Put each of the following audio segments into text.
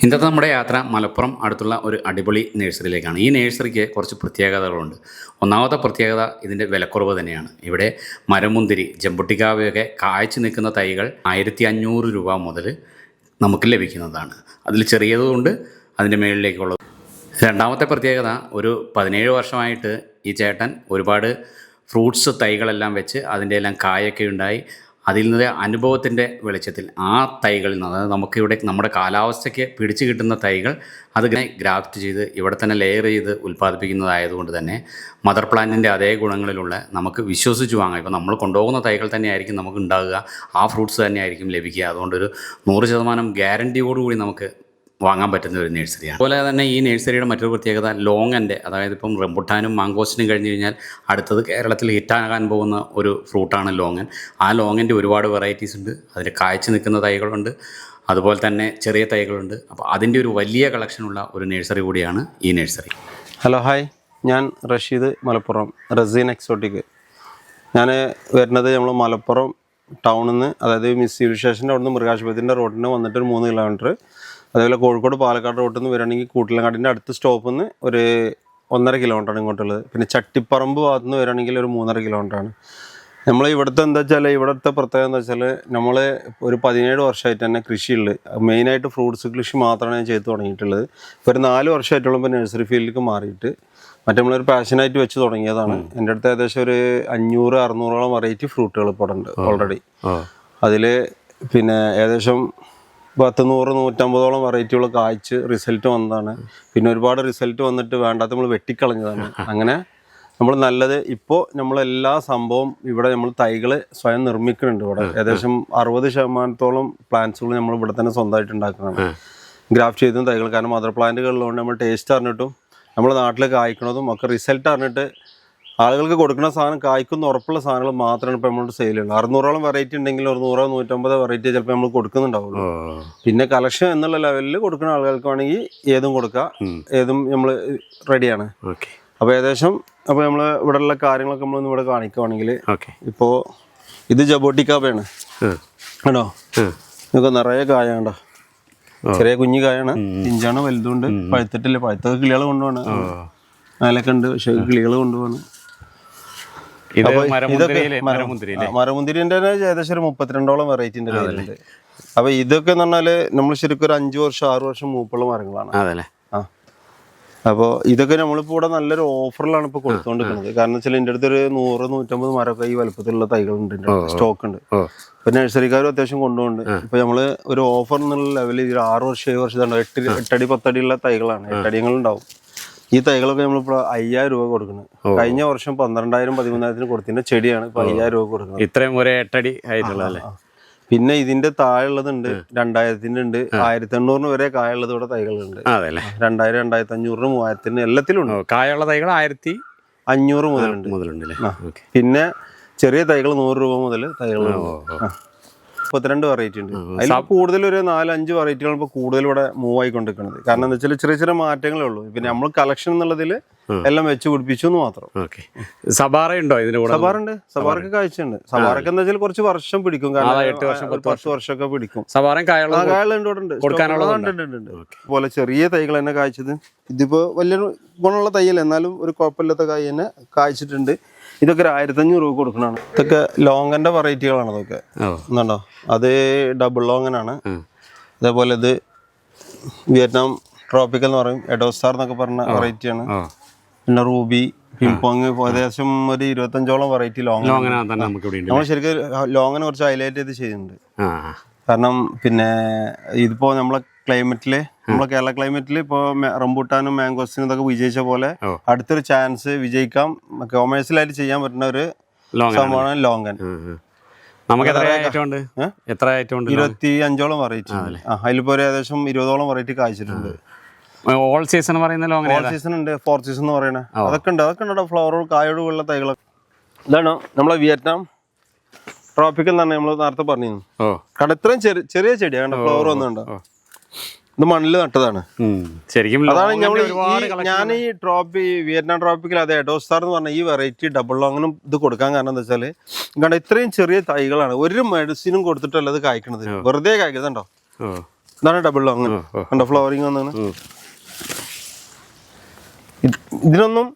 ഇന്നത്തെ നമ്മുടെ യാത്ര മലപ്പുറം അടുത്തുള്ള ഒരു അടിപൊളി നഴ്സറിയിലേക്കാണ്. ഈ നഴ്സറിക്ക് കുറച്ച് പ്രത്യേകതകളുണ്ട്. ഒന്നാമത്തെ പ്രത്യേകത ഇതിൻ്റെ വിലക്കുറവ് തന്നെയാണ്. ഇവിടെ മരമുന്തിരി, ജമ്പുട്ടിക്കാവയൊക്കെ കായ്ച്ചു നിൽക്കുന്ന തൈകൾ 1500 രൂപ മുതൽ നമുക്ക് ലഭിക്കുന്നതാണ്. അതിൽ ചെറിയതുകൊണ്ട് അതിൻ്റെ മുകളിലേക്കുള്ളത്. രണ്ടാമത്തെ പ്രത്യേകത, ഒരു 17 വർഷമായിട്ട് ഈ ചേട്ടൻ ഒരുപാട് ഫ്രൂട്ട്സ് തൈകളെല്ലാം വെച്ച് അതിൻ്റെ എല്ലാം കായൊക്കെ ഉണ്ടായി അതിൽ നിന്ന് അനുഭവത്തിൻ്റെ വെളിച്ചത്തിൽ ആ തൈകളിൽ നിന്ന്, അതായത് നമുക്കിവിടെ നമ്മുടെ കാലാവസ്ഥയ്ക്ക് പിടിച്ചു കിട്ടുന്ന തൈകൾ അതിങ്ങനെ ഗ്രാഫ്റ്റ് ചെയ്ത് ഇവിടെ തന്നെ ലെയർ ചെയ്ത് ഉൽപ്പാദിപ്പിക്കുന്നതായതുകൊണ്ട് തന്നെ മദർ പ്ലാന്റിൻ്റെ അതേ ഗുണങ്ങളിലുള്ള നമുക്ക് വിശ്വസിച്ച് വാങ്ങാം. ഇപ്പോൾ നമ്മൾ കൊണ്ടുപോകുന്ന തൈകൾ തന്നെയായിരിക്കും നമുക്ക് ഉണ്ടാകുക, ആ ഫ്രൂട്ട്സ് തന്നെയായിരിക്കും ലഭിക്കുക. അതുകൊണ്ടൊരു 100% ഗ്യാരൻറ്റിയോടുകൂടി നമുക്ക് വാങ്ങാൻ പറ്റുന്ന ഒരു നഴ്സറിയാണ്. അതുപോലെ തന്നെ ഈ നഴ്സറിയുടെ മറ്റൊരു പ്രത്യേകത ലോങ്ങൻ്റെ, അതായത് ഇപ്പം റംബുട്ടാനും മാങ്കോസ്റ്റിനും കഴിഞ്ഞ് കഴിഞ്ഞാൽ അടുത്തത് കേരളത്തിൽ ഹിറ്റാകാൻ പോകുന്ന ഒരു ഫ്രൂട്ടാണ് ലോങ്ങൻ. ആ ലോങ്ങൻ്റെ ഒരുപാട് വെറൈറ്റീസ് ഉണ്ട്. അതിൽ കായ്ച്ചു നിൽക്കുന്ന തൈകളുണ്ട്, അതുപോലെ തന്നെ ചെറിയ തൈകളുണ്ട്. അപ്പോൾ അതിൻ്റെ ഒരു വലിയ കളക്ഷനുള്ള ഒരു നഴ്സറി കൂടിയാണ് ഈ നഴ്സറി. ഹലോ, ഹായ്, ഞാൻ റഷീദ്, മലപ്പുറം റസീൻ എക്സോട്ടിക്. ഞാൻ വരുന്നത് നമ്മൾ മലപ്പുറം ടൗണിൽ നിന്ന്, അതായത് മിസ് സിവിൽ സ്റ്റേഷൻ്റെ അവിടെ നിന്ന് മൃഗാശുപത്രിൻ്റെ റോഡിന് വന്നിട്ട് ഒരു 3 കിലോമീറ്റർ, അതേപോലെ കോഴിക്കോട് പാലക്കാട് റോട്ടിൽ നിന്ന് വരികയാണെങ്കിൽ കൂട്ടിലങ്ങാടിൻ്റെ അടുത്ത സ്റ്റോപ്പിൽ നിന്ന് ഒരു 1.5 കിലോമീറ്ററാണ് ഇങ്ങോട്ടുള്ളത്. പിന്നെ ചട്ടിപ്പറമ്പ് ഭാഗത്ത് നിന്ന് വരികയാണെങ്കിൽ ഒരു 3.5 കിലോമീറ്ററാണ്. നമ്മൾ ഇവിടുത്തെ എന്താ വെച്ചാൽ, ഇവിടുത്തെ പ്രത്യേകത എന്താ വെച്ചാൽ, നമ്മൾ ഒരു 17 വർഷമായിട്ട് തന്നെ കൃഷിയുള്ളത്, മെയിനായിട്ട് ഫ്രൂട്ട്സ് കൃഷി മാത്രമാണ് ഞാൻ ചെയ്ത് തുടങ്ങിയിട്ടുള്ളത്. ഇപ്പോൾ ഒരു 4 വർഷമായിട്ടുള്ള ഇപ്പോൾ നഴ്സറി ഫീൽഡിലേക്ക് മാറിയിട്ട് മറ്റേ നമ്മളൊരു പാഷനായിട്ട് വെച്ച് തുടങ്ങിയതാണ്. എൻ്റെ അടുത്ത് ഏകദേശം ഒരു 500-600ഓളം വെറൈറ്റി ഫ്രൂട്ടുകൾ ഇപ്പോൾ ഉണ്ട് ഓൾറെഡി. അതിൽ പിന്നെ ഏകദേശം 100-150ഓളം വെറൈറ്റികൾ കായ്ച്ച് റിസൾട്ട് വന്നതാണ്. പിന്നെ ഒരുപാട് റിസൾട്ട് വന്നിട്ട് വേണ്ടാത്ത നമ്മൾ വെട്ടിക്കളഞ്ഞതാണ്. അങ്ങനെ നമ്മൾ നല്ലത് ഇപ്പോൾ നമ്മളെല്ലാ സംഭവം ഇവിടെ നമ്മൾ തൈകൾ സ്വയം നിർമ്മിക്കുന്നുണ്ട്. ഇവിടെ ഏകദേശം 60% പ്ലാന്റ്സുകൾ നമ്മൾ ഇവിടെ തന്നെ സ്വന്തമായിട്ട് ഉണ്ടാക്കുന്നതാണ്, ഗ്രാഫ്റ്റ് ചെയ്തും തൈകൾ. കാരണം മദർ പ്ലാന്റുകളിലുകൊണ്ട് നമ്മൾ ടേസ്റ്റ് അറിഞ്ഞിട്ടും നമ്മുടെ നാട്ടിൽ കായ്ക്കുന്നതും ഒക്കെ റിസൾട്ട് അറിഞ്ഞിട്ട് ആളുകൾക്ക് കൊടുക്കുന്ന സാധനം കായ്ക്കുന്ന ഉറപ്പുള്ള സാധനങ്ങൾ മാത്രമാണ് ഇപ്പോൾ നമ്മളോട് സെയിൽ ചെയ്യുന്നത്. 600ഓളം വെറൈറ്റി ഉണ്ടെങ്കിൽ ഒരു 100-150 വെറൈറ്റി ചിലപ്പോൾ നമ്മൾ കൊടുക്കുന്നുണ്ടാവുള്ളൂ. പിന്നെ കളക്ഷൻ എന്നുള്ള ലെവലിൽ കൊടുക്കുന്ന ആളുകൾക്ക് വേണമെങ്കിൽ ഏതും കൊടുക്കുക, ഏതും നമ്മൾ റെഡിയാണ്. അപ്പോൾ ഏകദേശം അപ്പോൾ നമ്മൾ ഇവിടെയുള്ള കാര്യങ്ങളൊക്കെ നമ്മളൊന്ന് ഇവിടെ കാണിക്കുകയാണെങ്കിൽ, ഇപ്പോൾ ഇത് ജബോട്ടിക്കാബയാണ് കേട്ടോ. നിങ്ങൾക്ക് നിറയെ കായ കണ്ടോ, ചെറിയ കുഞ്ഞു കായാണ്, പിഞ്ചാണ്, വലുതുണ്ട്, പഴുത്തിട്ടില്ല. പഴുത്തൊക്കെ കിളികൾ കൊണ്ടുപോകണം, മേലൊക്കെ ഉണ്ട്, പക്ഷേ കിളികൾ കൊണ്ടുപോകണം. മരമുന്തിരിന്റെ ഏകദേശം ഒരു 32ഓളം വെറൈറ്റിന്റെ കയ്യിലുണ്ട്. അപ്പൊ ഇതൊക്കെ എന്ന് പറഞ്ഞാല് നമ്മൾ ശരിക്കും ഒരു 5 വർഷം 6 വർഷം മൂപ്പുള്ള മരങ്ങളാണ്. അപ്പോൾ ഇതൊക്കെ നമ്മളിപ്പോൾ ഇവിടെ നല്ലൊരു ഓഫറിലാണ് ഇപ്പോൾ കൊടുത്തുകൊണ്ടിരിക്കുന്നത്. കാരണം വെച്ചാൽ എൻ്റെ അടുത്തൊരു 100-150 മരമൊക്കെ ഈ വലുപ്പത്തിലുള്ള തൈകളുണ്ട്, സ്റ്റോക്ക് ഉണ്ട്. ഇപ്പൊ നഴ്സറിക്കാരും അത്യാവശ്യം കൊണ്ടുപോകുന്നുണ്ട്. ഇപ്പൊ നമ്മള് ഒരു ഓഫർ എന്നുള്ള ലെവലിൽ 6 വർഷം 7 വർഷം 8 അടി 10 അടിയുള്ള തൈകളാണ്, 8 അടികളുണ്ടാവും. ഈ തൈകളൊക്കെ നമ്മളിപ്പോൾ 5000 രൂപ കൊടുക്കുന്നത്. കഴിഞ്ഞ വർഷം 12,000-13,000 കൊടുത്തതിന്റെ ചെടിയാണ് ഇപ്പൊ 5000 രൂപ കൊടുക്കുന്നത്. ഇത്രയും ഒരു 8 അടി ആയിട്ടുള്ളതല്ലേ. പിന്നെ ഇതിന്റെ താഴെയുള്ളതുണ്ട്, 2000-ന്റെ ഉണ്ട്, 1800 വരെ കായുള്ളത് ഇവിടെ തൈകളുണ്ട്. 2000, 2500, 3000 എല്ലാത്തിലും ഉണ്ട്. കായുള്ള തൈകൾ 1500 മുതലുണ്ട്. പിന്നെ ചെറിയ തൈകൾ 100 രൂപ മുതൽ തൈകളുണ്ട്. 32 വെറൈറ്റി ഉണ്ട്. അതിൽ കൂടുതൽ ഒരു 4-5 വെറൈറ്റികൾ ഇപ്പോൾ കൂടുതൽ ഇവിടെ മൂവ് ആയിക്കൊണ്ടിരിക്കുന്നത്. കാരണം എന്താ വെച്ചാൽ ചെറിയ ചെറിയ മാറ്റങ്ങളേ ഉള്ളൂ. പിന്നെ നമ്മൾ കളക്ഷൻ എന്നുള്ളതിൽ എല്ലാം വെച്ച് പിടിപ്പിച്ചു എന്ന് മാത്രം. സബാറ ഉണ്ടോ ഇതിന് കൂടെ? സബാറുണ്ട്, സബാറൊക്കെ കാഴ്ചയുണ്ട്. സബാറൊക്കെ എന്താ വെച്ചാൽ കുറച്ച് വർഷം പിടിക്കും, കാരണം 10 വർഷമൊക്കെ പിടിക്കും. കായുണ്ട് പോലെ ചെറിയ തൈകൾ തന്നെ കായ്ച്ചത്. ഇതിപ്പോ വലിയ ഗുണമുള്ള തൈയല്ല, എന്നാലും ഒരു കുഴപ്പമില്ലാത്ത കായ് തന്നെ കായ്ച്ചിട്ടുണ്ട്. ഇതൊക്കെ ഒരു 1500 രൂപ കൊടുക്കണതാണ്. ഇതൊക്കെ ലോങ്ങന്റെ വെറൈറ്റികളാണ്. ഇതൊക്കെ എന്നുണ്ടോ, അത് ഡബിൾ ലോങ്ങനാണ്. അതേപോലെ ഇത് വിയറ്റ്നാം ട്രോപ്പിക്കൽ എന്ന് പറയും, എഡോസ്റ്റാർ എന്നൊക്കെ പറഞ്ഞ വെറൈറ്റിയാണ്. പിന്നെ റൂബി, പിംപോങ്, ഏകദേശം ഒരു 25ഓളം വെറൈറ്റി ലോങ്. നമ്മൾ ശരിക്കും ലോങ്ങിനെ കുറച്ച് ഹൈലൈറ്റ് ചെയ്ത് ചെയ്യുന്നുണ്ട്. കാരണം പിന്നെ ഇതിപ്പോ നമ്മളെ ക്ലൈമറ്റില്, നമ്മളെ കേരള ക്ലൈമറ്റിൽ ഇപ്പോൾ റംബൂട്ടാനും മാംഗോസിനും ഇതൊക്കെ വിജയിച്ച പോലെ അടുത്തൊരു ചാൻസ് വിജയിക്കാം, കൊമേഴ്സ്യലായിട്ട് ചെയ്യാൻ പറ്റുന്ന ഒരു സംഭവമാണ് ലോങ്ങൻ. 25ഓളം വെറൈറ്റി. അതിലിപ്പോ ഏകദേശം 20ഓളം വെറൈറ്റി കായ്ച്ചിട്ടുണ്ട്. ഓൾ സീസൺ പറയുന്ന ഓൾ സീസൺ ഉണ്ട്, 4 സീസൺ എന്ന് പറയുന്നത് അതൊക്കെ ഉണ്ട്. അതൊക്കെ ഉണ്ട് ഫ്ലവർ കായോട് ഉള്ള തൈകളൊക്കെ. ഇതാണ് നമ്മളെ വിയറ്റ്നാം ട്രോപ്പിക്കൽ എന്നാണ് നമ്മൾ നേരത്തെ പറഞ്ഞിരുന്നു. കാരണം ഇത്രയും ചെറിയ ചെടിയാണ്, ഫ്ലവർ ഒന്നുണ്ടോ. ഇത് മണ്ണിൽ നട്ടതാണ് ശരിക്കും. അതാണ് ഞാൻ ഈ വിയറ്റ്നാം ട്രോപ്പിക്കൽ, അത് എഡോസ്റ്റാർ എന്ന് പറഞ്ഞ ഈ വെറൈറ്റി ഡബിൾ ലോങ്ങിനും ഇത് കൊടുക്കാൻ കാരണം എന്താ വെച്ചാൽ, കാരണം ഇത്രയും ചെറിയ തൈകളാണ്, ഒരു മെഡിസിനും കൊടുത്തിട്ടല്ല ഇത് കായ്ക്കണത്, വെറുതെ കായ്ക്കുന്നുണ്ടോ. ഇതാണ് ഡബിൾ ലോങ് കണ്ടോ ഫ്ലവറിങ് വന്നാണ്. ഇതിനൊന്നും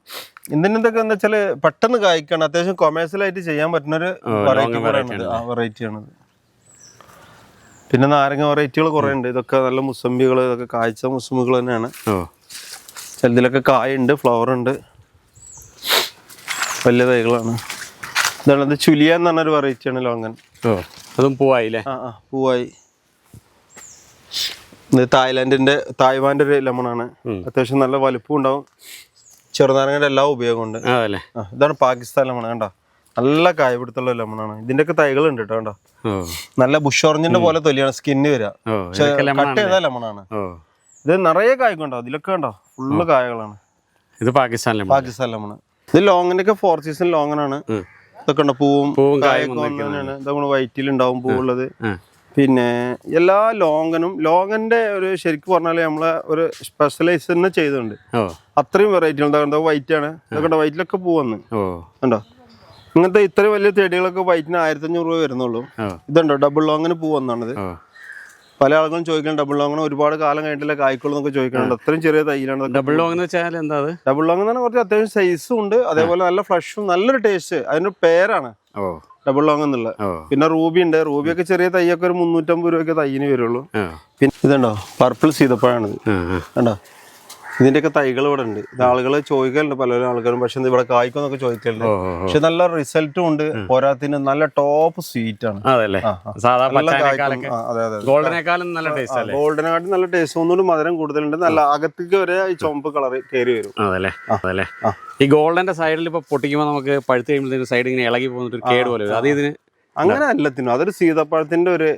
ഇതിനൊക്കെ എന്താ വെച്ചാല് പെട്ടെന്ന് കായ്ക്കാണ്, അത്യാവശ്യം കൊമേഴ്സ്യലായിട്ട് ചെയ്യാൻ പറ്റുന്ന ഒരു വെറൈറ്റിയാണത്. പിന്നെ നാരങ്ങ വെറൈറ്റികൾ കുറെ ഉണ്ട്. ഇതൊക്കെ നല്ല മുസമ്പികൾ, ഇതൊക്കെ കായ്ച്ച മുസമ്പികൾ തന്നെയാണ്. ചിലതിലൊക്കെ കായുണ്ട്, ഫ്ലവർ ഉണ്ട്, വലിയ തൈകളാണ്. ഇതാണത് ചുലിയ എന്ന് പറഞ്ഞൊരു വെറൈറ്റിയാണ് ലോങ്ങൻ. അതും പൂവായില്ലേ? പൂവായി. ഇത് തായ്വാന്റെ ഒരു ലെമണാണ്. അത്യാവശ്യം നല്ല വലുപ്പം ഉണ്ടാവും. ചെറുനാരങ്ങയുടെ എല്ലാ ഉപയോഗമുണ്ട്. ഇതാണ് പാകിസ്ഥാൻ ലെമൺ. കണ്ടോ, നല്ല കായപിടുത്തുള്ള ലെമണാണ്. ഇതിന്റെ ഒക്കെ തൈകൾ ഉണ്ട് കേട്ടോ. കണ്ടോ, നല്ല ബുഷ് ഓറഞ്ചിന്റെ പോലെ തൊലിയാണ് സ്കിന്ന് വരിക. കട്ട് ചെയ്ത ലെമണാണ്. ഇത് നിറയെ കായ്ക്കുണ്ടോ, ഇതിലൊക്കെ കണ്ടോ ഫുള്ള് കായകളാണ്. ഇത് പാകിസ്ഥാൻ ലെമൺ. ഇത് ലോങ്ങിന്റെ ഒക്കെ 4 സീസൺ ലോങ്ങനാണ്. ഇതൊക്കെ ഉണ്ടോ, പൂവും കായൊക്കെ വന്നതാണ്. ഇതൊക്കെ വൈറ്റിലുണ്ടാവും പൂവുള്ളത്. പിന്നെ എല്ലാ ലോങ്ങന്റെ ഒരു ശരിക്കും പറഞ്ഞാല് നമ്മളെ ഒരു സ്പെഷ്യലൈസ് തന്നെ ചെയ്തിട്ടുണ്ട്. അത്രയും വെറൈറ്റി ഉണ്ട്. വൈറ്റ് ആണ്, ഇതൊക്കെ വൈറ്റിലൊക്കെ പൂവന്ന് കണ്ടോ. ഇങ്ങനത്തെ ഇത്രയും വലിയ ചെടികളൊക്കെ വൈറ്റിന് 1500 രൂപ വരുന്നുള്ളൂ. ഇതുണ്ടോ ഡബിൾ ലോങ്ങിന് പൂ വന്നാണിത്. പല ആളുകളും ചോദിക്കണം ഡബിൾ ലോങ്ങിന് ഒരുപാട് കാലം കഴിഞ്ഞിട്ടില്ല കായ്ക്കുള്ളൂ എന്നൊക്കെ ചോദിക്കുന്നുണ്ട്. അത്രയും ചെറിയ തൈയിലാണ് ഡബിൾ ലോങ് എന്ന് വെച്ചാൽ എന്താ? ഡബിൾ ലോങ് എന്ന് പറഞ്ഞാൽ കുറച്ച് അത്യാവശ്യം സൈസും ഉണ്ട്, അതേപോലെ നല്ല ഫ്ലഷും നല്ലൊരു ടേസ്റ്റ്. അതിന്റെ പേരാണ് ഡബിൾ ലോങ് എന്നുള്ള. പിന്നെ റൂബി ഉണ്ട്. റൂബിയൊക്കെ ചെറിയ തൈയൊക്കെ ഒരു 350 രൂപയൊക്കെ തൈന് വരുള്ളൂ. പിന്നെ ഇതുണ്ടോ പർപ്പിൾ സീതപ്പഴാണിത്. കണ്ടോ, ഇതിന്റെയൊക്കെ തൈകൾ ഇവിടെ ഉണ്ട്. ഇത് ആളുകൾ ചോദിക്കലുണ്ട്, പല ആൾക്കാരും. പക്ഷെ ഇവിടെ കായ്ക്കൊന്നൊക്കെ ചോദിക്കലുണ്ട്. പക്ഷെ നല്ല റിസൾട്ടും ഉണ്ട്. പോരാത്തിന് നല്ല ടോപ്പ് സ്വീറ്റ് ആണ്. ഗോൾഡിനെക്കാളും നല്ല ടേസ്റ്റ്, ഒന്നുകൂടി മധുരം കൂടുതലുണ്ട്. നല്ല അകത്തേക്ക് വരെ ഈ ചുവപ്പ് കളർ കയറി വരും. അതല്ലേ. ഈ ഗോൾഡന്റെ സൈഡിൽ ഇപ്പൊ പൊട്ടിക്കുമ്പോൾ നമുക്ക് പഴുത്ത് കഴിയുമ്പോൾ സൈഡ് ഇങ്ങനെ ഇളകി പോകുന്ന കേട് പോലെ അത് ഇതിന് അങ്ങനെ എല്ലാത്തിനും അതൊരു സീതപ്പഴത്തിന്റെ ഒരു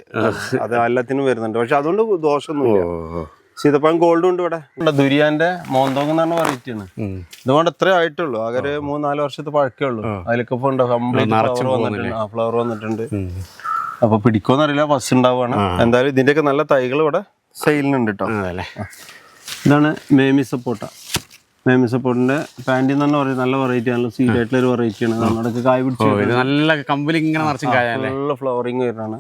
അത് എല്ലാത്തിനും വരുന്നുണ്ട്. പക്ഷെ അതുകൊണ്ട് ദോഷമൊന്നുമില്ല. സീതപ്പഴം ഗോൾഡും ഉണ്ട് ഇവിടെ. ദുരിയാന്റെ മോന്തോങ് എന്ന് പറഞ്ഞ വെറൈറ്റി ആണ്. ഇതുകൊണ്ട് ഇത്രേ ആയിട്ടുള്ളൂ. ആകെ 3-4 വർഷത്തെ പഴക്കേ ഉള്ളൂ. അതിലൊക്കെ ഇപ്പൊ ഫ്ലവർ വന്നിട്ടുണ്ട്. അപ്പൊ പിടിക്കോന്ന് അറിയില്ല, ഫസ്റ്റ് ഉണ്ടാവുകയാണ്. എന്തായാലും ഇതിന്റെയൊക്കെ നല്ല തൈകൾ ഇവിടെ സെയിലിനുണ്ട് കേട്ടോ. ഇതാണ് മേമി സപ്പോട്ട. മേമി സപ്പോർട്ടിന്റെ പാൻറ്റി എന്ന് പറഞ്ഞ നല്ല വെറൈറ്റി ആണ്. സ്വീറ്റ് ആയിട്ടുള്ള ഒരു വെറൈറ്റി ആണ്. നമ്മുടെ കായ് പിടിച്ചു നല്ല കമ്പലി ഇങ്ങനെ നല്ല ഫ്ലവറിങ് വരുന്നതാണ്.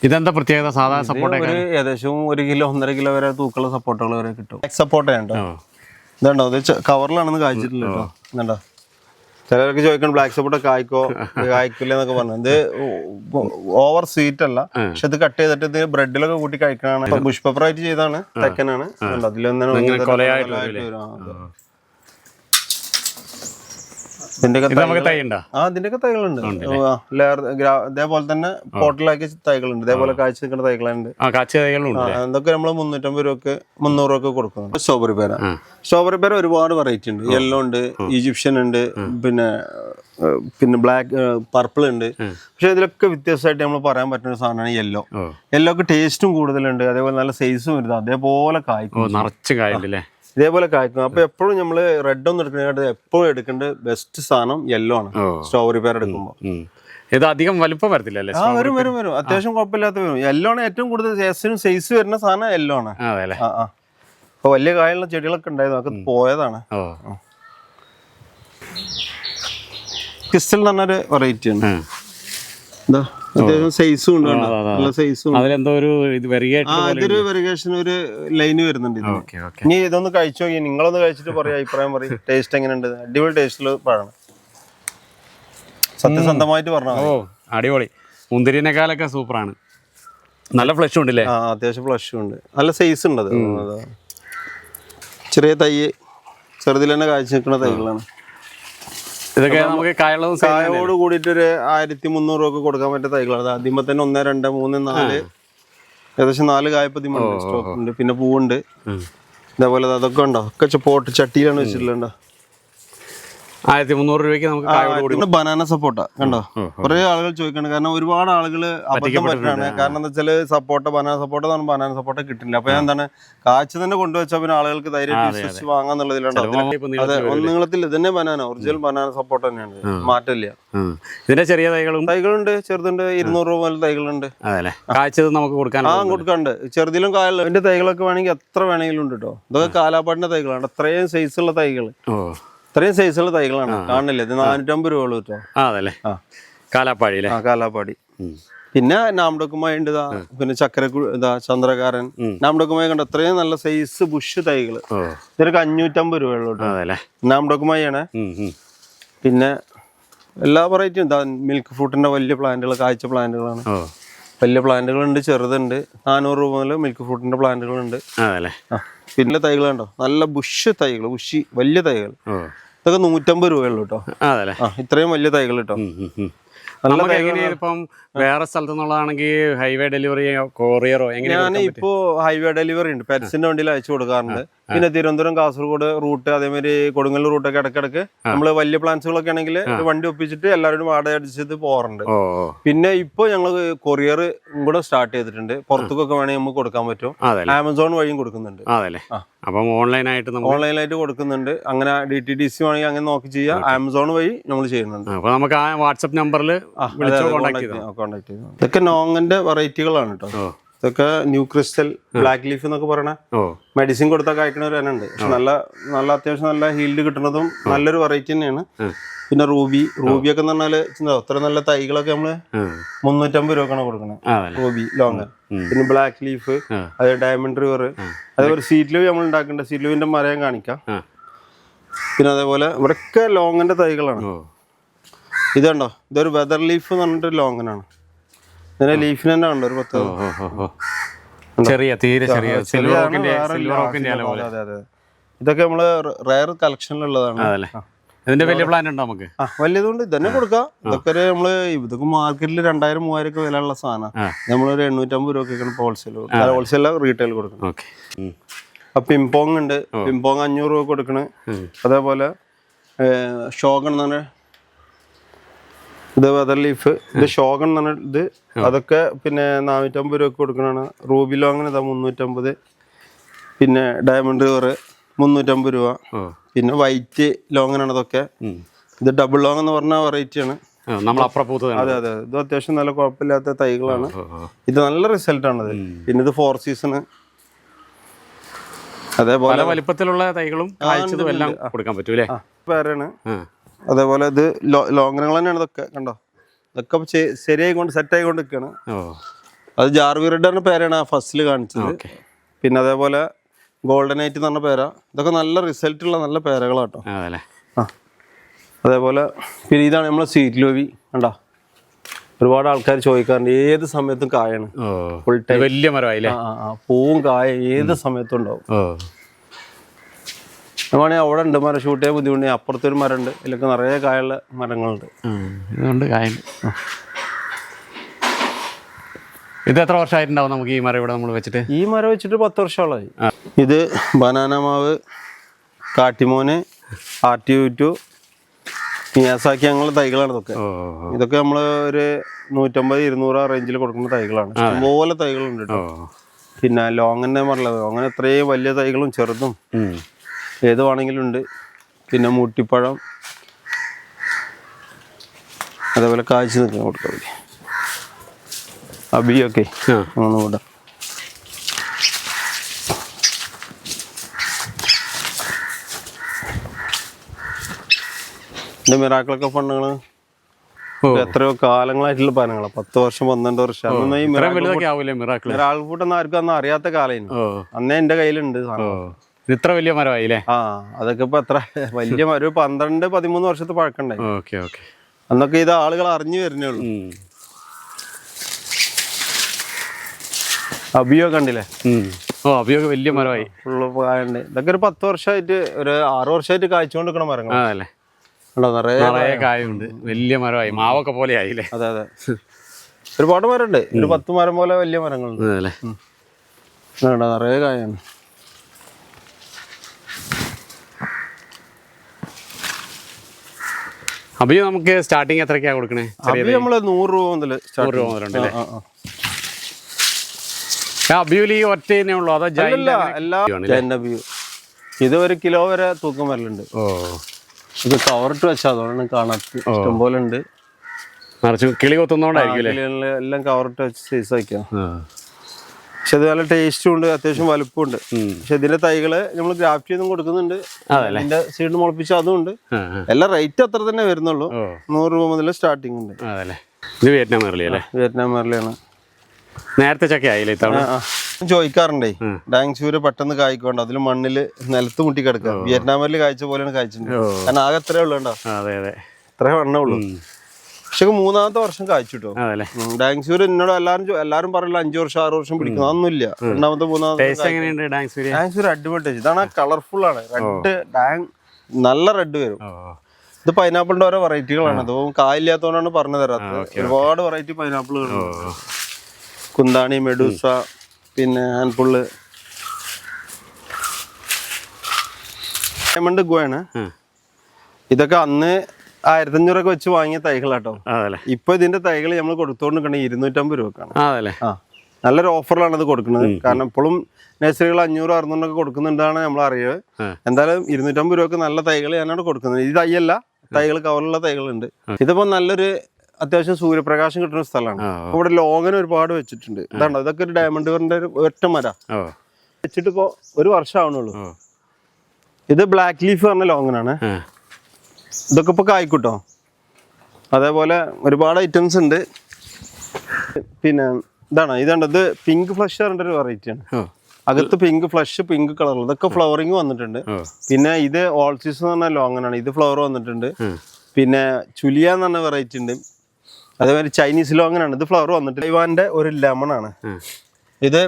ഇതെന്താ പ്രത്യേകത? സാധാരണ സപ്പോർട്ട ഏകദേശം 1 കിലോ 1.5 കിലോ വരെ തൂക്കുള്ള സപ്പോർട്ടുകൾ വരെ കിട്ടും. സപ്പോർട്ടയുണ്ടോ ഇതുണ്ടോ, ഇത് കവറിലാണെന്ന് കായ്ച്ചിട്ടില്ല കേട്ടോ. ഇതുണ്ടോ, ചിലർക്ക് ചോദിക്കണം ബ്ലാക്ക് സപ്പോർട്ട കായ്ക്കില്ല എന്നൊക്കെ പറഞ്ഞു. ഇത് ഓവർ സ്വീറ്റ് അല്ല, പക്ഷെ ഇത് കട്ട് ചെയ്തിട്ട് ഇത് ബ്രെഡിലൊക്കെ കൂട്ടി കഴിക്കണതാണ്. ബുഷ് പേപ്പർ ആയിട്ട് ചെയ്താണ്, തെക്കനാണ്. ഇതിന്റെയൊക്കെ തൈകളുണ്ട്. ഇതേപോലെ തന്നെ പോട്ടിലാക്കിയ തൈകളുണ്ട്. ഇതേപോലെ കാഴ്ച നിൽക്കുന്ന തൈകളുണ്ട്. അതൊക്കെ നമ്മൾ 350 രൂപക്ക് 300 രൂപക്ക് കൊടുക്കുന്നു. സ്ട്രോബെറി പേര. സ്ട്രോബെറി പേര ഒരുപാട് വെറൈറ്റി ഉണ്ട്. യെല്ലോ ഉണ്ട്, ഈജിപ്ഷ്യൻ ഉണ്ട്, പിന്നെ ബ്ലാക്ക് പർപ്പിൾ ഉണ്ട്. പക്ഷെ ഇതിലൊക്കെ വ്യത്യസ്തമായിട്ട് നമ്മൾ പറയാൻ പറ്റുന്ന സാധനമാണ് യെല്ലോ. യെല്ലോക്ക് ടേസ്റ്റും കൂടുതലുണ്ട്, അതേപോലെ നല്ല സൈസും വരുന്നത്. അതേപോലെ കായ്ക്കും, നിറച്ച് കായുണ്ടല്ലേ, ഇതേപോലെ കായ്ക്കും. അപ്പൊ എപ്പോഴും നമ്മള് റെഡ് ഒന്നും എടുക്കുന്നതിനായിട്ട് എപ്പോഴും എടുക്കേണ്ട ബെസ്റ്റ് സാധനം യെല്ലോ ആണ്. സ്ട്രോബെറി പേര എടുക്കുമ്പോൾ ഇത് അധികം വലുപ്പം വരത്തില്ലല്ലേ? വരും വരും വരും അത്യാവശ്യം കുഴപ്പമില്ലാത്ത വരും. യെല്ലോ ആണ് ഏറ്റവും കൂടുതൽ സൈസ് വരുന്ന സാധനം യെല്ലോ ആണ്. അപ്പൊ വലിയ കായുള്ള ചെടികളൊക്കെ ഉണ്ടായിരുന്നു, അതൊക്കെ പോയതാണ്. ക്രിസ്റ്റൽ എന്ന് പറഞ്ഞൊരു വെറൈറ്റി ആണ്. എന്താ അത്യാവശ്യം സൈസും ഉണ്ട്, നല്ല സൈസും. ഇതൊരു വെറിഗേഷൻ ഒരു ലൈന് വരുന്നുണ്ട്. ഇനി ഇതൊന്ന് കഴിച്ചു നോക്കി, നിങ്ങളൊന്ന് കഴിച്ചിട്ട് പറയാം, അഭിപ്രായം പറയും. ടേസ്റ്റ് എങ്ങനെയുണ്ട്? അടിപൊളി ടേസ്റ്റില് പഴമാണ്, സത്യസന്ധമായിട്ട് പറഞ്ഞാൽ. അടിപൊളി. മുന്തിരിനേക്കാളൊക്കെ സൂപ്പറാണ്. നല്ല ഫ്ലഷും ഉണ്ടല്ലേ? അത്യാവശ്യം ഫ്ലഷും ഉണ്ട്, നല്ല സൈസ് ഉണ്ട്. അത് ചെറിയ തൈ, ചെറുതിൽ തന്നെ കാഴ്ച നിൽക്കുന്ന തൈകളാണ്. ഇതൊക്കെ നമുക്ക് കായോട് കൂടിയിട്ട് ഒരു 1300 രൂപ കൊടുക്കാൻ പറ്റിയ തൈകളാണ്. ആദ്യമേ തന്നെ 1, 2, 3, 4 ഏകദേശം 4 കായ്പതിമുണ്ട്, സ്റ്റോക്ക് ഉണ്ട്. പിന്നെ പൂവുണ്ട്. ഇതേപോലെ അതൊക്കെ ഉണ്ടോ, ഒക്കെ പോട്ട് ചട്ടിയിലാണ് വെച്ചിട്ടുണ്ടോ. 1300 രൂപയ്ക്ക് നമുക്ക് ബനാന സപ്പോട്ട കണ്ടോ. കുറെ ആളുകൾ ചോദിക്കണം, കാരണം ഒരുപാട് ആളുകൾ അബദ്ധം പറ്റാണ്. കാരണം എന്താ വെച്ചാല് സപ്പോട്ട ബനാന സപ്പോട്ട എന്ന് പറഞ്ഞാൽ ബനാന സപ്പോട്ട കിട്ടില്ല. അപ്പൊ എന്താണ് കാഴ്ച തന്നെ കൊണ്ടുവച്ചാൽ പിന്നെ ആളുകൾക്ക് ധൈര്യം വിശ്വസിച്ച് വാങ്ങാന്നുള്ളതിലുണ്ടോ. അതെ, നീളത്തിൽ ഇതന്നെ ബനാന ഒറിജിനൽ ബനാന സപ്പോട്ട തന്നെയാണ്, മാറ്റമില്ല. ഇതിന്റെ ചെറിയ തൈകളുണ്ട്, ചെറുതുണ്ട്. 200 രൂപ പോലെ തൈകളുണ്ട്. നമുക്ക് കൊടുക്കാനുണ്ട്. ചെറുതിലും കായുള്ള ഇതിന്റെ തൈകളൊക്കെ വേണമെങ്കിൽ എത്ര വേണമെങ്കിലും ഉണ്ട് കേട്ടോ. ഇതൊക്കെ കാലാപ്പാടിന്റെ തൈകളാണ്. അത്രയും സൈസുള്ള തൈകൾ, ഇത്രയും സൈസുള്ള തൈകളാണ്. കാണില്ലേ, ഇത് 450 രൂപ കേട്ടോ. കാലാപ്പാടി. കാലാപ്പാടി പിന്നെ നാംഡോക്കുമായി ഉണ്ട് ഇതാ, പിന്നെ ഇതാ ചന്ദ്രകാരൻ, നാംഡോക്കുമായി കണ്ട അത്രയും നല്ല സൈസ് ബുഷ് തൈകള്. ഇതൊക്കെ 550 രൂപയുള്ളൂ നാംഡോക്കുമായി ആണ്. പിന്നെ എല്ലാ വെറൈറ്റിയും എന്താ മിൽക്ക് ഫ്രൂട്ടിന്റെ വലിയ പ്ലാന്റുകൾ, കാഴ്ച പ്ലാന്റുകളാണ്. വലിയ പ്ലാന്റുകളുണ്ട്, ചെറുതുണ്ട്. 400 രൂപ മുതൽ മിൽക്ക് ഫ്രൂട്ടിന്റെ പ്ലാന്റുകളുണ്ട്. പിന്നെ തൈകൾ കണ്ടോ, നല്ല ബുഷ് തൈകൾ, വലിയ തൈകൾ. ഇതൊക്കെ 150 രൂപയുള്ളൂ കേട്ടോ. ഇത്രയും വലിയ തൈകൾ കേട്ടോ. ഇപ്പം വേറെ സ്ഥലത്തു നിന്നുള്ളതാണെങ്കിൽ ഹൈവേ ഡെലിവറിയോ കൊറിയറോ എങ്ങനെയാണ്? ഞാൻ ഇപ്പോ ഹൈവേ ഡെലിവറി ഉണ്ട്, പെറ്റ്സിന്റെ വണ്ടിയിൽ അയച്ചു കൊടുക്കാറുണ്ട്. പിന്നെ തിരുവനന്തപുരം കാസർഗോഡ് റൂട്ട്, അതേമാതിരി കൊടുങ്ങല്ലൂർ റൂട്ടൊക്കെ ഇടക്കിടക്ക് നമ്മള് വലിയ പ്ലാൻസുകളൊക്കെ ആണെങ്കിൽ വണ്ടി ഒപ്പിച്ചിട്ട് എല്ലാവരും വാടക അടിച്ചിട്ട് പോകാറുണ്ട്. പിന്നെ ഇപ്പൊ ഞങ്ങള് കൊറിയർ കൂടെ സ്റ്റാർട്ട് ചെയ്തിട്ടുണ്ട്. പുറത്തേക്കൊക്കെ വേണമെങ്കിൽ നമുക്ക് കൊടുക്കാൻ പറ്റും. ആമസോൺ വഴിയും കൊടുക്കുന്നുണ്ട്. അപ്പം ഓൺലൈനായിട്ട് കൊടുക്കുന്നുണ്ട്. അങ്ങനെ DTDC വേണമെങ്കിൽ അങ്ങനെ നോക്കി ചെയ്യാം. ആമസോൺ വഴി നമ്മൾ ചെയ്യുന്നുണ്ട്. അപ്പൊ നമുക്ക് ആ വാട്സ്ആപ്പ് നമ്പറിൽ കോൺടാക്ട് ചെയ്തു. ഇതൊക്കെ നോങ്ങന്റെ വെറൈറ്റികളാണ് കേട്ടോ. ഇതൊക്കെ ന്യൂ ക്രിസ്റ്റൽ, ബ്ലാക്ക് ലീഫ് എന്നൊക്കെ പറയണ മെഡിസിൻ കൊടുത്താൽ കഴിക്കണവർ തന്നെ ഉണ്ട്. പക്ഷെ നല്ല അത്യാവശ്യം നല്ല ഹീൽഡ് കിട്ടുന്നതും നല്ലൊരു വെറൈറ്റി തന്നെയാണ്. പിന്നെ റൂബിയൊക്കെ എന്ന് പറഞ്ഞാല് അത്ര നല്ല തൈകളൊക്കെ നമ്മള് 350 രൂപക്കാണ് കൊടുക്കണത്. Ruby longan. പിന്നെ ബ്ലാക്ക് ലീഫ്, അത് ഡയമണ്ട് റിവർ, അതേപോലെ സീറ്റ് ലീവ് നമ്മൾ ഉണ്ടാക്കേണ്ട സീറ്റ് ലീവിന്റെ മരം കാണിക്കാം. പിന്നെ അതേപോലെ ഇവിടെയൊക്കെ ലോങ്ങന്റെ തൈകളാണ്. ഇതുണ്ടോ, ഇതൊരു വെതർ ലീഫ് എന്ന് പറഞ്ഞിട്ട് ലോങ്ങനാണ്. ഇതിന്റെ ലീഫിന് തന്നെ ഉണ്ട് ഒരു 10. ഇതൊക്കെ നമ്മള് റയർ കളക്ഷനിലുള്ളതാണ്. ഇതിന്റെ വലിയ പ്ലാൻ ഉണ്ടോ നമുക്ക്? വലിയതുകൊണ്ട് ഇതന്നെ കൊടുക്കാം. ഇതൊക്കെ നമ്മള് ഇതൊക്കെ മാർക്കറ്റിൽ 2000-3000 ഒക്കെ വില ഉള്ള സാധനം. നമ്മളൊരു 850 രൂപയ്ക്കാണ് ഹോൾസെയിൽ റീറ്റെയിൽ കൊടുക്കണം. പിംപോങ് ഉണ്ട്, പിംപോങ് 500 രൂപ കൊടുക്കണ്. അതേപോലെ ഷോഗൺ എന്ന് പറഞ്ഞ ഇത് വെതർ ലീഫ്, ഇത് ഷോഗൺ എന്ന് പറഞ്ഞ ഇത്, അതൊക്കെ പിന്നെ 450 രൂപ കൊടുക്കണാണ്. റൂബി ലോങ്ങൻ ഇതാ 350. പിന്നെ ഡയമണ്ട് റിവർ 350 രൂപ. പിന്നെ വൈറ്റ് ലോങ്ങനാണ് ഇതൊക്കെ. ഇത് ഡബിൾ ലോങ് എന്ന് പറഞ്ഞ വെറൈറ്റിയാണ്. അതെ. ഇത് അത്യാവശ്യം നല്ല കുഴപ്പമില്ലാത്ത തൈകളാണ്. ഇത് നല്ല റിസൾട്ടാണത്. പിന്നെ ഇത് 4 സീസൺ. അതേപോലെ വലിപ്പത്തിലുള്ള തൈകളും എല്ലാം കൊടുക്കാൻ പറ്റൂലേ? പേരാണ്. അതേപോലെ ഇത് ലോങ്ങനങ്ങൾ തന്നെയാണ്. ഇതൊക്കെ കണ്ടോ, ഇതൊക്കെ ശരിയായിക്കൊണ്ട് സെറ്റ് ആയിക്കൊണ്ട് നിൽക്കുകയാണ്. അത് ജാർവി റെഡ് പേരാണ് ആ ഫസ്റ്റിൽ കാണിച്ചത്. പിന്നെ അതേപോലെ ഗോൾഡൻ നൈറ്റ് എന്ന് പറഞ്ഞ പേരാ. ഇതൊക്കെ നല്ല റിസൾട്ടുള്ള നല്ല പേരകളാട്ടോ. അതേപോലെ പിന്നെ ഇതാണ് നമ്മളെ സ്വീറ്റ് ലോവി. കണ്ടോ, ഒരുപാട് ആൾക്കാർ ചോദിക്കാറുണ്ട്. ഏത് സമയത്തും കായാണ്, ഫുൾ ടൈം വലിയ മരമായില്ലേ? പൂവും കായ ഏത് സമയത്തും ഉണ്ടാവും. വേണമെങ്കിൽ അവിടെ ഉണ്ട് മരം ഷൂട്ട് ചെയ്യാൻ ബുദ്ധിമുട്ട്. അപ്പുറത്തൊരു മരം ഉണ്ട്, ഇതിലൊക്കെ നിറയെ കായുള്ള മരങ്ങളുണ്ട്. ഇതുകൊണ്ട് കായുണ്ട്. ഇത് എത്ര വർഷമായിട്ടുണ്ടാവും നമുക്ക് ഈ മരം ഇവിടെ നമ്മൾ വെച്ചിട്ട്? ഈ മരം വെച്ചിട്ട് 10 വർഷമായി. ഇത് ബനാന മാവ്, കാട്ടിമോന്, RTU2, മിയാസാക്കി ഞങ്ങളുടെ തൈകളാണ് ഇതൊക്കെ. ഇതൊക്കെ നമ്മൾ ഒരു 150-200 ആ റേഞ്ചിൽ കൊടുക്കുന്ന തൈകളാണ്. ഇഷ്ടംപോലെ തൈകളുണ്ട് കേട്ടോ. പിന്നെ ലോങ്ങന്നെ പറഞ്ഞത്, അങ്ങനെ എത്രയും വലിയ തൈകളും ചെറുതും ഏത് വേണമെങ്കിലും ഉണ്ട്. പിന്നെ മുട്ടിപ്പഴം, അതേപോലെ കാഴ്ച നിൽക്കാൻ കൊടുക്കാം. അബിയൊക്കെ ഒന്ന് കൂടെ. എൻ്റെ മിറാക്കിളൊക്കെ ഫണ്ടുകള് എത്രയോ കാലങ്ങളായിട്ടുള്ള പനങ്ങളാണ്. 10 വർഷം 12 വർഷം. അതൊന്നും ഈ മിറാക്കിൾഫൂട്ടൊന്നും ആർക്കും അന്ന് അറിയാത്ത കാലം. അന്നേ എൻ്റെ കയ്യിലുണ്ട്. ഇത്ര വലിയ മരമായില്ലേ? അതൊക്കെ ഇപ്പൊ എത്ര വലിയ ഒരു 12-13 വർഷത്തെ പഴക്കണ്ടായി. അന്നൊക്കെ ഇത് ആളുകൾ അറിഞ്ഞു വരുന്നേ ഉള്ളൂ. അബിയോ കണ്ടില്ലേ? അബിയൊക്കെ വലിയ മരമായി, ഫുള്ള് കായുണ്ട്. ഇതൊക്കെ ഒരു 10 വർഷമായിട്ട് ഒരു 6 വർഷമായിട്ട് കായ്ച്ചുകൊണ്ടിരിക്കണ മരങ്ങളല്ലേ? നിറയെ കായുണ്ട്, വലിയ മരമായി, മാവൊക്കെ പോലെ ആയില്ലേ? അതെ. ഒരുപാട് മരമുണ്ട്, ഒരു 10 മരം പോലെ വലിയ മരങ്ങളുണ്ട്. നിറയെ കായാണ്. അബിയോ നമുക്ക് സ്റ്റാർട്ടിങ് എത്രയ്ക്കാണ് കൊടുക്കണേ? നമ്മള് 100 രൂപ മുതൽ. 100 രൂപ മുതലുണ്ടല്ലേ? അബിയൂലി ഒറ്റ തന്നെ ഉള്ളൂ അതോ ഇത് 1 കിലോ വരെ തൂക്കം വരലുണ്ട്. ഇത് കവറിട്ട് വെച്ചാൽ അതുകൊണ്ടാണ് കാണാത്ത. ഇഷ്ടംപോലെ ഉണ്ട്. കിളി കൊത്തുന്നോണ്ടായിരിക്കും എല്ലാം കവറിട്ട് വെച്ച് സൈസ് ആക്കിയാ. പക്ഷെ അത് നല്ല ടേസ്റ്റും ഉണ്ട്, അത്യാവശ്യം വലുപ്പമുണ്ട്. പക്ഷെ ഇതിന്റെ തൈകള് നമ്മൾ ഗ്രാഫ്റ്റ് ചെയ്തും കൊടുക്കുന്നുണ്ട്. ഇതിന്റെ സീഡ് മുളപ്പിച്ച അതും ഉണ്ട്. എല്ലാം റേറ്റ് അത്ര തന്നെ വരുന്നുള്ളൂ. 100 രൂപ മുതൽ സ്റ്റാർട്ടിങ് ഉണ്ട്. ഇത് വിയറ്റ്നാം മെർലി അല്ലേ? വിയറ്റ്നാം മെർലിയാണ്. നേരത്തെ ചക്ക ആയില്ലേ ഇത്തവണ? ചോദിക്കാറുണ്ടേ ഡാങ്സൂര് പെട്ടെന്ന് കായ്ക്കോണ്ട് അതിൽ മണ്ണില് നിലത്ത് മുട്ടി കിടക്കുക. വിയറ്റ്നാം മെർലി കായ്ച്ച പോലെയാണ് കായ്ച്ചിട്ടുണ്ട്. കാരണം ആകെ അത്രേ ഉള്ളൂ കേട്ടോ. അതെ അതെ, ഇത്രേ വണ്ണേ ഉള്ളൂ. പക്ഷെ 3-ാമത്തെ വർഷം കായ്ച്ചു കേട്ടോ. ഡാങ്സൂർ എന്നോട് എല്ലാരും പറയില്ല 5 വർഷം 6 വർഷം പിടിക്കുന്നു. അതൊന്നുമില്ല. 2-ാമത്തെ 3-ാമത്തെ ഡാങ്സൂർ അടിപൊളി ടേസ്റ്റ്. ഇതാണ് കളർഫുൾ ആണ്. റെഡ് നല്ല റെഡ് വരും. ഇത് പൈനാപ്പിളിന്റെ ഓരോ വെറൈറ്റികളാണ്. അത് കായില്ലാത്തതുകൊണ്ടാണ് പറഞ്ഞു തരാത്തത്. ഒരുപാട് വെറൈറ്റി പൈനാപ്പിളുകളുണ്ട്. കുന്താണി, മെഡൂസ, പിന്നെ ഹാൻഡ്ഫുള്ള്, ഡയമണ്ട് ഗോയാണ്. ഇതൊക്കെ അന്ന് 1500 വെച്ച് വാങ്ങിയ തൈകളാട്ടോ. ഇപ്പൊ ഇതിന്റെ തൈകൾ നമ്മൾ കൊടുത്തോണ്ടിരിക്കണേ 250 രൂപക്കാണ്. നല്ലൊരു ഓഫറിലാണ് ഇത് കൊടുക്കുന്നത്. കാരണം ഇപ്പോഴും നഴ്സറികൾ 500-600 കൊടുക്കുന്നുണ്ടാണ് നമ്മൾ അറിയുക. എന്തായാലും 250 രൂപക്ക് നല്ല തൈകൾ ഞാനാണ് കൊടുക്കുന്നത്. ഇത് തൈയല്ല, തൈകൾ കവറിലുള്ള തൈകളുണ്ട്. ഇതിപ്പോ നല്ലൊരു അത്യാവശ്യം സൂര്യപ്രകാശം കിട്ടുന്ന സ്ഥലമാണ്. ഇവിടെ ലോങ്ങൻ ഒരുപാട് വെച്ചിട്ടുണ്ട്. ഇതാണ്ടോ, ഇതൊക്കെ ഒരു ഡയമണ്ട് ഗോറിന്റെ ഒരു ഒറ്റ മര വെച്ചിട്ട് ഇപ്പോ 1 വർഷം ആവണുള്ളൂ. ഇത് ബ്ലാക്ക് ലീഫ് പറഞ്ഞ ലോങ്ങനാണ്. ഇതൊക്കെ ഇപ്പൊ കായ്ക്കൂട്ടോ. അതേപോലെ ഒരുപാട് ഐറ്റംസ് ഉണ്ട്. പിന്നെ ഇതാണ് ഇത് പിങ്ക് ഫ്ലഷ് പറഞ്ഞ ഒരു വെറൈറ്റിയാണ്. അകത്ത് പിങ്ക് ഫ്ലഷ്, പിങ്ക് കളർ, ഇതൊക്കെ ഫ്ലവറിങ് വന്നിട്ടുണ്ട്. പിന്നെ ഇത് ഓൾ സീസൺ എന്ന് പറഞ്ഞ ലോങ്ങനാണ്. ഇത് ഫ്ലവർ വന്നിട്ടുണ്ട്. പിന്നെ ചുലിയ എന്ന് പറഞ്ഞ വെറൈറ്റി ഉണ്ട്. അതേപോലെ ചൈനീസ് ലോങ്ങനാണ്. ഇത് ഫ്ലവർ വന്നിട്ട് ഇവാന്റെ ഒരു ലെമൺ ആണ്. ഇത്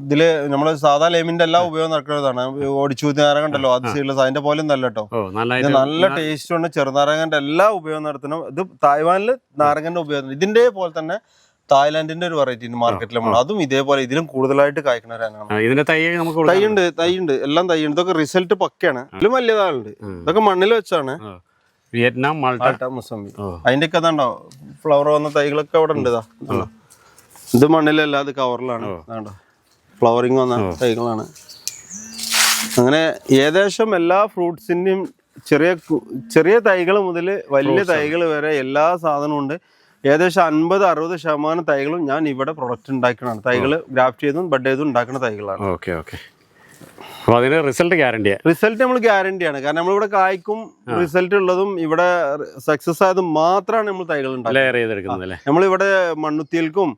ഇതില് നമ്മള് സാധാ ലെമിന്റെ എല്ലാ ഉപയോഗം നടക്കുന്നതാണ്. ഒടിച്ചൂത്തി നാരങ്ങ ഉണ്ടല്ലോ, അത് സീഡ്ലെസ്, അതിന്റെ പോലെ ഒന്നല്ല കേട്ടോ. ഇത് നല്ല ടേസ്റ്റ് ഉണ്ട്. ചെറുനാരങ്ങന്റെ എല്ലാ ഉപയോഗം നടത്തണം. ഇത് തായ്വാനില് നാരങ്ങന്റെ ഉപയോഗം. ഇതിന്റെ പോലെ തന്നെ തായ്ലാന്റിന്റെ ഒരു വെറൈറ്റി ഉണ്ട് മാർക്കറ്റിൽ. അതും ഇതേപോലെ ഇതിലും കൂടുതലായിട്ട് കായ്ക്കണവരാണ്. തൈയുണ്ട്, എല്ലാം തൈയുണ്ട്. ഇതൊക്കെ റിസൾട്ട് പക്കയാണ്. ഇതിലും വലിയതാളുണ്ട്. ഇതൊക്കെ മണ്ണിൽ വെച്ചാണ്. വിയറ്റ്നാം, മാൾട്ട, മുസംബി, അതിന്റെ ഒക്കെ അതാണ്ടോ ഫ്ലവർ വന്ന തൈകളൊക്കെ അവിടെ ഉണ്ട്. ഇത് മണ്ണിലല്ല, അത് കവറിലാണ്. ഫ്ലവറിങ് വന്ന തൈകളാണ്. അങ്ങനെ ഏകദേശം എല്ലാ ഫ്രൂട്ട്സിന്റെയും ചെറിയ തൈകൾ മുതൽ വലിയ തൈകൾ വരെ എല്ലാ സാധനവും ഉണ്ട്. ഏകദേശം 50-60% തൈകളും ഞാൻ ഇവിടെ പ്രൊഡക്റ്റ് ഉണ്ടാക്കണതാണ്. തൈകൾ ഗ്രാഫ്റ്റ് ചെയ്തും ബഡ് ചെയ്തും ഉണ്ടാക്കുന്ന തൈകളാണ്. റിസൾട്ട് നമ്മൾ ഗ്യാരണ്ടിയാണ്. കാരണം നമ്മളിവിടെ കായ്ക്കും റിസൾട്ട് ഉള്ളതും ഇവിടെ സക്സസ് ആയതും മാത്രമാണ് നമ്മൾ തൈകൾ ഉണ്ടാക്കുന്നത്. നമ്മളിവിടെ മണ്ണുത്തിയിൽക്കും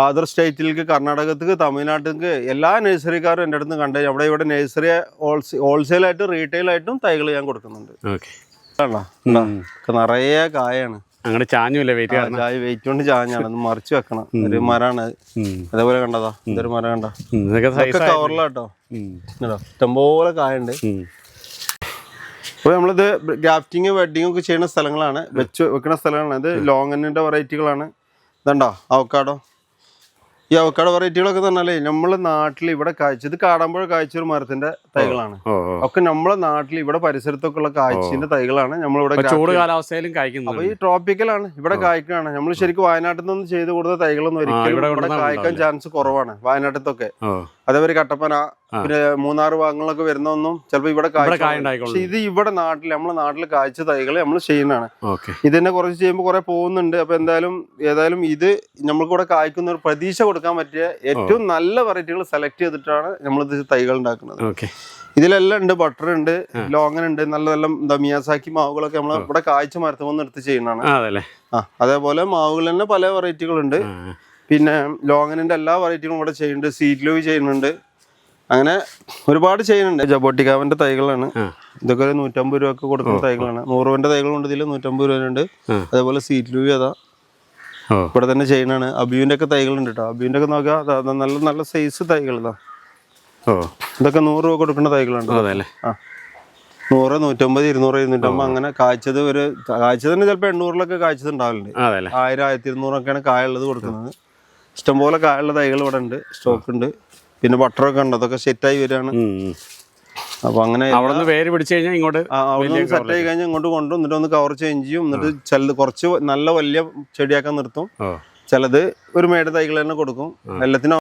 അതർ സ്റ്റേറ്റിലേക്ക്, കർണാടകത്തിക്ക്, തമിഴ്നാട്ടിലേക്ക് എല്ലാ നഴ്സറിക്കാരും എൻ്റെ അടുത്ത് കണ്ടേ. ഇവിടെ നഴ്സറി ഹോൾസെയിൽ ആയിട്ടും റീറ്റെയിൽ ആയിട്ടും തൈകൾ ഞാൻ കൊടുക്കുന്നുണ്ട്. നിറയെ കായാണ്. വെയിറ്റ് കൊണ്ട് ചാഞ്ഞാണ്. അത് മറിച്ച് വെക്കണം. ഒരു മരാണ്. അതേപോലെ കണ്ടതാ, ഇതൊരു മരം കണ്ട, കവറിലാട്ടോ. ഇഷ്ടംപോലെ കായുണ്ട്. അപ്പൊ നമ്മളിത് ഗ്രാഫ്റ്റിങ്, വെഡിങ് ഒക്കെ ചെയ്യുന്ന സ്ഥലങ്ങളാണ്, വെക്കുന്ന സ്ഥലങ്ങളാണ്. ഇത് ലോങ്ങനിന്റെ വെറൈറ്റികളാണ്. ഇതുണ്ടോ അവക്കാടോ. ഈ അവക്കാടോ വെറൈറ്റികളൊക്കെ പറഞ്ഞാലേ നമ്മളെ നാട്ടിൽ ഇവിടെ കായ്ച്ചത് കാടാമ്പുഴ കായ്ച്ച ഒരു മരത്തിന്റെ തൈകളാണ്. ഒക്കെ നമ്മളെ നാട്ടിൽ ഇവിടെ പരിസരത്തൊക്കെ ഉള്ള കായ്ച്ചതിന്റെ തൈകളാണ് നമ്മളിവിടെ. ചൂട് കാലാവസ്ഥയിലും കായ്ക്കുന്നത്. അപ്പൊ ഈ ട്രോപ്പിക്കലാണ്, ഇവിടെ കായ്ക്കാണ്. നമ്മൾ ശരിക്കും വയനാട്ടിൽ നിന്നും ചെയ്ത് കൊടുത്ത തൈകളൊന്നും ഒരിക്കലും ഇവിടെ കായ്ക്കാൻ ചാൻസ് കുറവാണ്. വയനാട്ടിലത്തെ അതേപോലെ കട്ടപ്പന, പിന്നെ മൂന്നാർ ഭാഗങ്ങളൊക്കെ വരുന്നൊന്നും ചിലപ്പോ ഇവിടെ കായ്ക്കും. പക്ഷെ ഇത് ഇവിടെ നാട്ടിൽ നമ്മളെ നാട്ടിൽ കായ്ച്ച തൈകൾ നമ്മൾ ചെയ്യുന്നതാണ്. ഇതന്നെ കുറച്ച് ചെയ്യുമ്പോൾ കുറെ പോകുന്നുണ്ട്. അപ്പൊ ഏതായാലും ഇത് നമ്മൾക്ക് ഇവിടെ കായ്ക്കുന്ന ഒരു പ്രതീക്ഷ കൊടുക്കാൻ പറ്റിയ ഏറ്റവും നല്ല വെറൈറ്റികൾ സെലക്ട് ചെയ്തിട്ടാണ് നമ്മളിത് തൈകൾ ഉണ്ടാക്കുന്നത്. ഇതിലെല്ലാം ഉണ്ട്. ബട്ടർ ഉണ്ട്, ലോങ്ങൻ ഉണ്ട്, നല്ല നല്ല മിയാസാക്കി മാവുകളൊക്കെ നമ്മൾ ഇവിടെ കായ്ച്ച മരത്തുമെന്ന് എടുത്ത് ചെയ്യുന്നതാണ്. അതേപോലെ മാവുകൾ തന്നെ പല വെറൈറ്റികളുണ്ട്. പിന്നെ ലോങ്ങനിന്റെ എല്ലാ വെറൈറ്റികളും ഇവിടെ ചെയ്യുന്നുണ്ട്. സീഡ് ലൂവി ചെയ്യുന്നുണ്ട്. അങ്ങനെ ഒരുപാട് ചെയ്യുന്നുണ്ട്. ജബോട്ടിക്കാവിന്റെ തൈകളാണ്. ഇതൊക്കെ 150 രൂപക്ക് കൊടുക്കുന്ന തൈകളാണ്. 100 രൂപന്റെ തൈകളുണ്ട്. ഇതിൽ 150 രൂപയുണ്ട്. അതേപോലെ സീഡ് ലൂവി അതാ ഇവിടെ തന്നെ ചെയ്യുന്നതാണ്. അബിയുവിന്റെ ഒക്കെ തൈകളുണ്ട് കേട്ടോ. അബിയുവിന്റെ ഒക്കെ നോക്കാം, നല്ല നല്ല സൈസ് തൈകൾ ഇതാ. ഇതൊക്കെ 100 രൂപ കൊടുക്കുന്ന തൈകളുണ്ട്. 100, 150, 200, 250 അങ്ങനെ കായ്ച്ചതിന് ചിലപ്പോൾ 800-ലൊക്കെ കായ്ച്ചത് ഉണ്ടാവലുണ്ട്. 1000, 1200-ഒക്കെയാണ് കായുള്ളത് കൊടുക്കുന്നത്. ഇഷ്ടംപോലെ കായുള്ള തൈകൾ ഇവിടെ ഉണ്ട്, സ്റ്റോക്ക് ഉണ്ട്. പിന്നെ ബട്ടറൊക്കെ ഉണ്ട്. അതൊക്കെ സെറ്റായി വരികയാണ്. അപ്പൊ അങ്ങനെ അവിടെ വേര് പിടിച്ചു കഴിഞ്ഞാൽ ഇങ്ങോട്ട് സെറ്റ് ആയി കഴിഞ്ഞാൽ ഇങ്ങോട്ട് കൊണ്ടും എന്നിട്ട് ഒന്ന് കവർ ചേഞ്ച് ചെയ്യും. എന്നിട്ട് ചിലത് കുറച്ച് നല്ല വലിയ ചെടിയാക്കാൻ നിർത്തും. ചിലത് ഒരു മേട് തൈകൾ തന്നെ കൊടുക്കും. എല്ലാത്തിനും